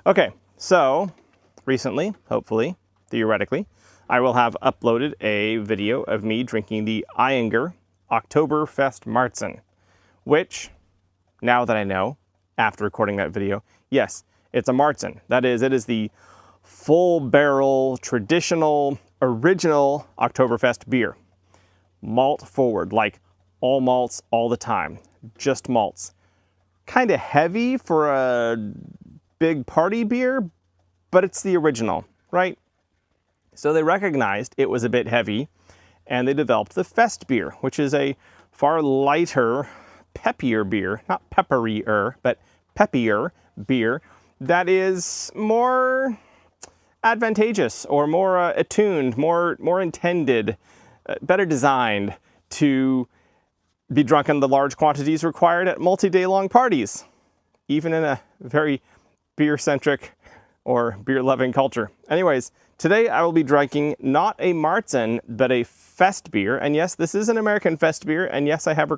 Okay, so recently, hopefully, theoretically, I will have uploaded a video of me drinking the Eyinger Oktoberfest Marzen, which, now that I know, after recording that video, yes, it's a Marzen. That is, it is the full barrel, traditional, original Oktoberfest beer. Malt forward, like all malts all the time, just malts. Kind of heavy for a big party beer, but it's the original, right? So they recognized it was a bit heavy, and they developed the Festbier, which is a far lighter, peppier beer, not pepperier, but peppier beer that is more advantageous or more attuned, more intended, better designed to be drunk in the large quantities required at multi-day long parties, even in a very beer-centric or beer-loving culture. Anyways, today I will be drinking not a Marzen, but a Festbier. And yes, this is an American Festbier, and yes, I have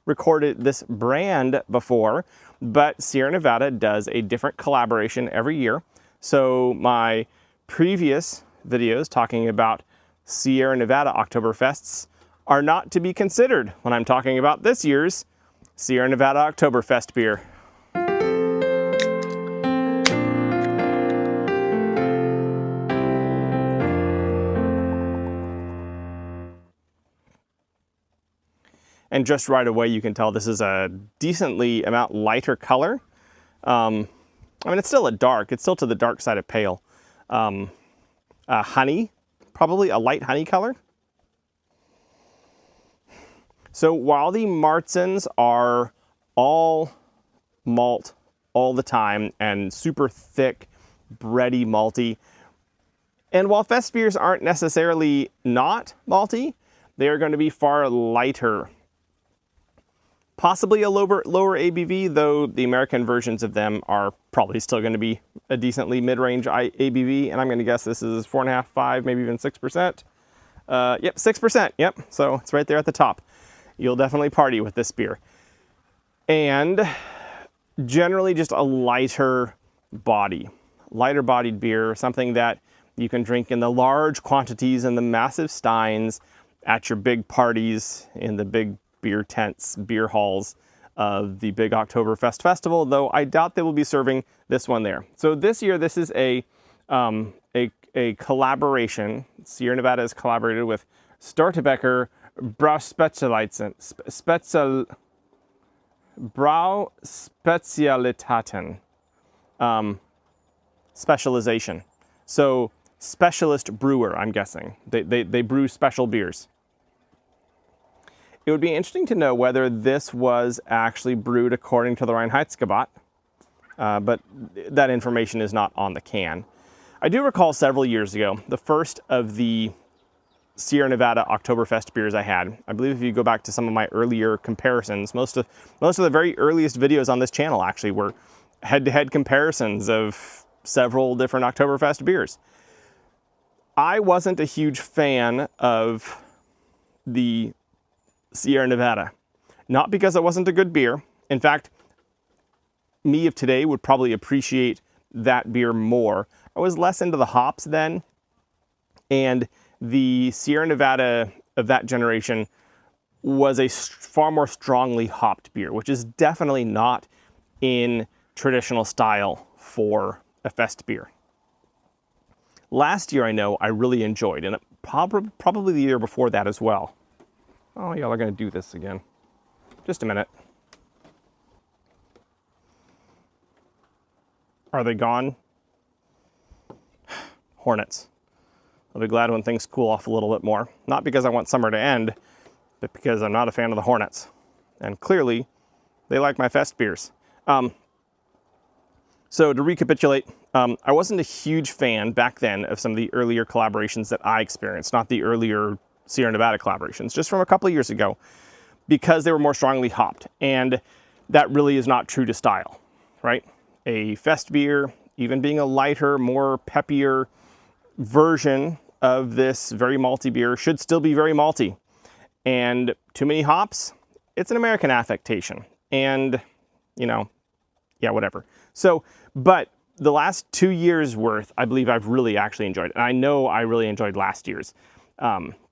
recorded this brand before, but Sierra Nevada does a different collaboration every year. So my previous videos talking about Sierra Nevada Oktoberfests are not to be considered when I'm talking about this year's Sierra Nevada Oktoberfest beer. And just right away, you can tell this is a decently amount lighter color. I mean, it's still it's still to the dark side of pale. Honey, probably a light honey color. So while the Marzens are all malt all the time and super thick, bready, malty, and while Festbiers aren't necessarily not malty, they are going to be far lighter. Possibly a lower ABV, though the American versions of them are probably still going to be a decently mid-range ABV, and I'm going to guess this is 4.5, 5, maybe even 6%. Yep, 6%, yep, so it's right there at the top. You'll definitely party with this beer. And generally just a lighter bodied beer, something that you can drink in the large quantities in the massive steins at your big parties in the big beer tents, beer halls of the big Oktoberfest festival, though I doubt they will be serving this one there. So this year, this is a collaboration. Sierra Nevada has collaborated with Stortebeker Brauspezialitäten, specialization. So specialist brewer, I'm guessing. They brew special beers. It would be interesting to know whether this was actually brewed according to the Reinheitsgebot, but that information is not on the can. I do recall several years ago, the first of the Sierra Nevada Oktoberfest beers I had. I believe if you go back to some of my earlier comparisons, most of the very earliest videos on this channel actually were head-to-head comparisons of several different Oktoberfest beers. I wasn't a huge fan of the Sierra Nevada, not because it wasn't a good beer. In fact, me of today would probably appreciate that beer more. I was less into the hops then, and the Sierra Nevada of that generation was a far more strongly hopped beer, which is definitely not in traditional style for a fest beer. Last year, I know I really enjoyed, and probably the year before that as well. Oh, y'all are going to do this again. Just a minute. Are they gone? Hornets. I'll be glad when things cool off a little bit more. Not because I want summer to end, but because I'm not a fan of the Hornets. And clearly, they like my fest beers. So to recapitulate, I wasn't a huge fan back then of some of the earlier collaborations that I experienced, not the earlier Sierra Nevada collaborations, just from a couple of years ago, because they were more strongly hopped. And that really is not true to style, right? A fest beer, even being a lighter, more peppier version of this very malty beer, should still be very malty. And too many hops, it's an American affectation. And, you know, yeah, whatever. So, but the last 2 years worth, I believe I've really actually enjoyed. And I know I really enjoyed last year's.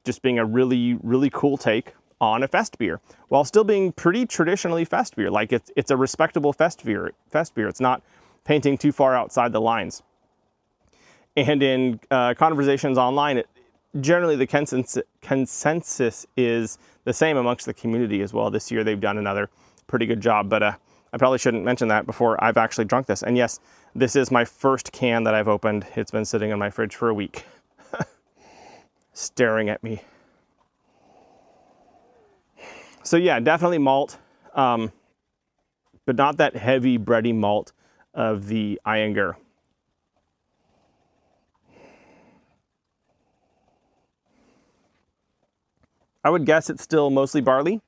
Just being a really, really cool take on a fest beer, while still being pretty traditionally fest beer. Like it's a respectable fest beer. It's not painting too far outside the lines. And in conversations online, generally the consensus is the same amongst the community as well. This year they've done another pretty good job, but I probably shouldn't mention that before I've actually drunk this. And yes, this is my first can that I've opened. It's been sitting in my fridge for a week, staring at me. So yeah, definitely malt, but not that heavy bready malt of the Iyengar. I would guess it's still mostly barley.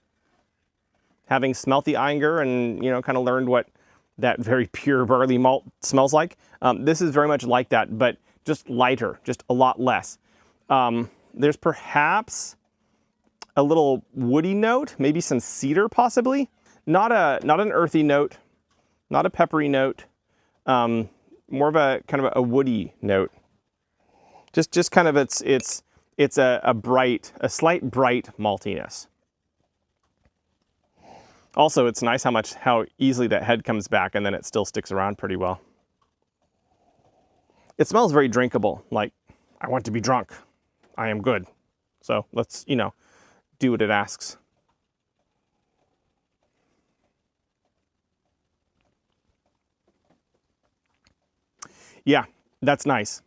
Having smelt the Iyengar and, kind of learned what that very pure barley malt smells like. This is very much like that, but just lighter, just a lot less. There's perhaps a little woody note, maybe some cedar possibly. Not an earthy note, not a peppery note. More of a kind of a woody note. Just kind of it's a slight bright maltiness. Also, it's nice how easily that head comes back and then it still sticks around pretty well. It smells very drinkable, like I want to be drunk. I am good. So let's, do what it asks. Yeah, that's nice.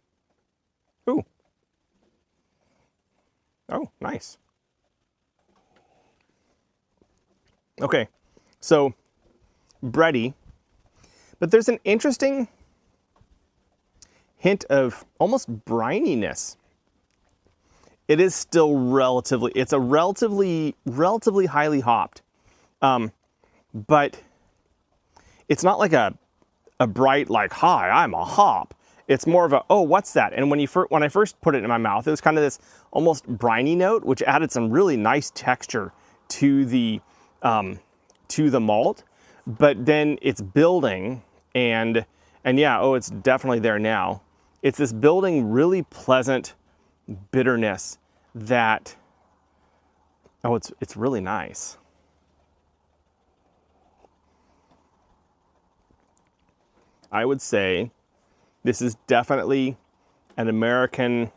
Ooh. Oh, nice. Okay, so bready, but there's an interesting hint of almost brininess. It is still relatively highly hopped, but it's not like a bright, like, hi, I'm a hop. It's more of a, oh, what's that? And when I first put it in my mouth, it was kind of this almost briny note, which added some really nice texture to the malt. But then it's building, and yeah, oh, it's definitely there now. It's this building really pleasant bitterness that, oh, it's really nice. I would say this is definitely an American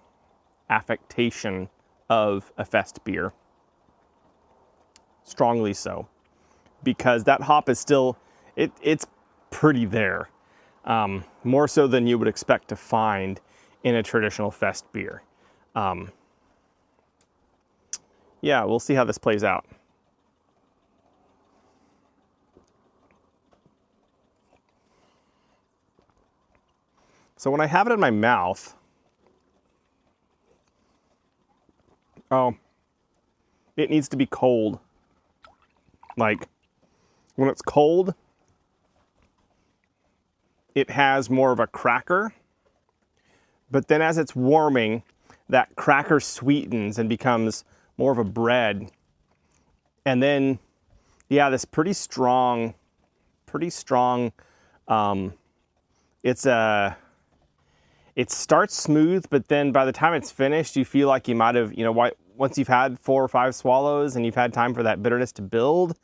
affectation of a fest beer. Strongly so. Because that hop is still, it's pretty there. More so than you would expect to find in a traditional fest beer. Yeah, we'll see how this plays out. So when I have it in my mouth, oh, it needs to be cold. Like, when it's cold, it has more of a cracker. But then as it's warming, that cracker sweetens and becomes more of a bread. And then, yeah, this pretty strong, it starts smooth, but then by the time it's finished, you feel like you might have, once you've had 4 or 5 swallows and you've had time for that bitterness to build,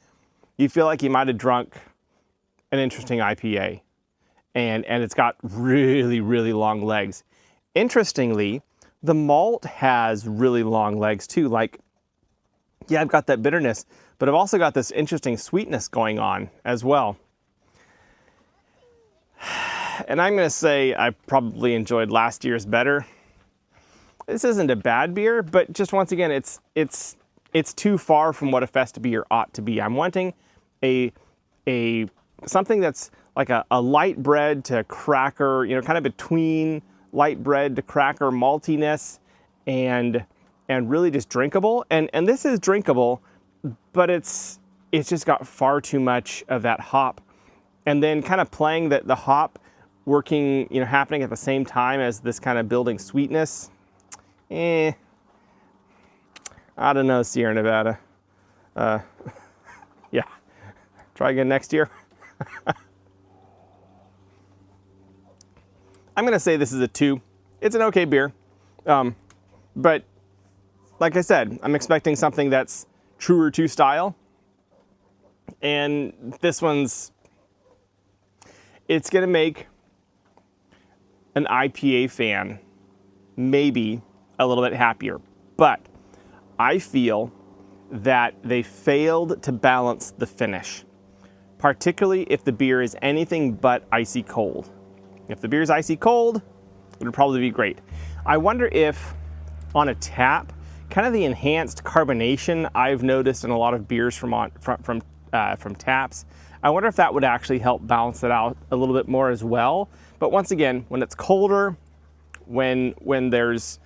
you feel like you might have drunk an interesting IPA. And it's got really, really long legs. Interestingly, the malt has really long legs too. Like, yeah, I've got that bitterness, but I've also got this interesting sweetness going on as well. And I'm going to say I probably enjoyed last year's better. This isn't a bad beer, but just once again, it's too far from what a fest beer ought to be. I'm wanting a something that's like a light bread to cracker, kind of between light bread to cracker maltiness, and really just drinkable. And this is drinkable, but it's just got far too much of that hop. And then kind of playing the hop working, happening at the same time as this kind of building sweetness. I don't know, Sierra Nevada. Yeah. Try again next year. I'm going to say this is a 2. It's an okay beer. But like I said, I'm expecting something that's truer to style. And this one's, it's going to make an IPA fan maybe a little bit happier. But I feel that they failed to balance the finish, particularly if the beer is anything but icy cold. If the beer is icy cold, it would probably be great. I wonder if on a tap, kind of the enhanced carbonation I've noticed in a lot of beers from taps, I wonder if that would actually help balance it out a little bit more as well. But once again, when it's colder, when there's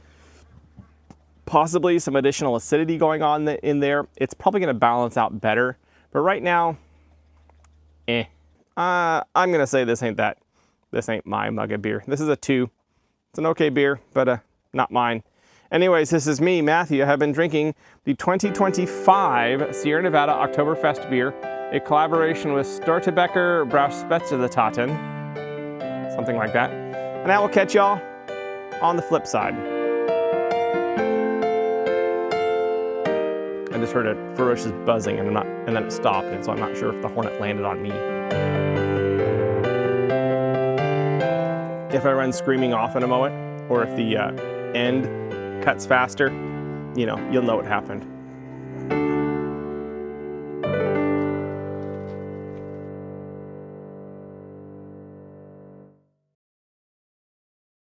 possibly some additional acidity going on in there, it's probably going to balance out better. But right now, I'm going to say this ain't my mug of beer. This is a 2. It's an okay beer, but not mine. Anyways, this is me, Matthew. I have been drinking the 2025 Sierra Nevada Oktoberfest beer, a collaboration with Stortebeker Brausspezzelitaten, something like that. And I will catch y'all on the flip side. I just heard a ferocious buzzing and then it stopped, and so I'm not sure if the hornet landed on me. If I run screaming off in a moment, or if the end cuts faster, you'll know what happened.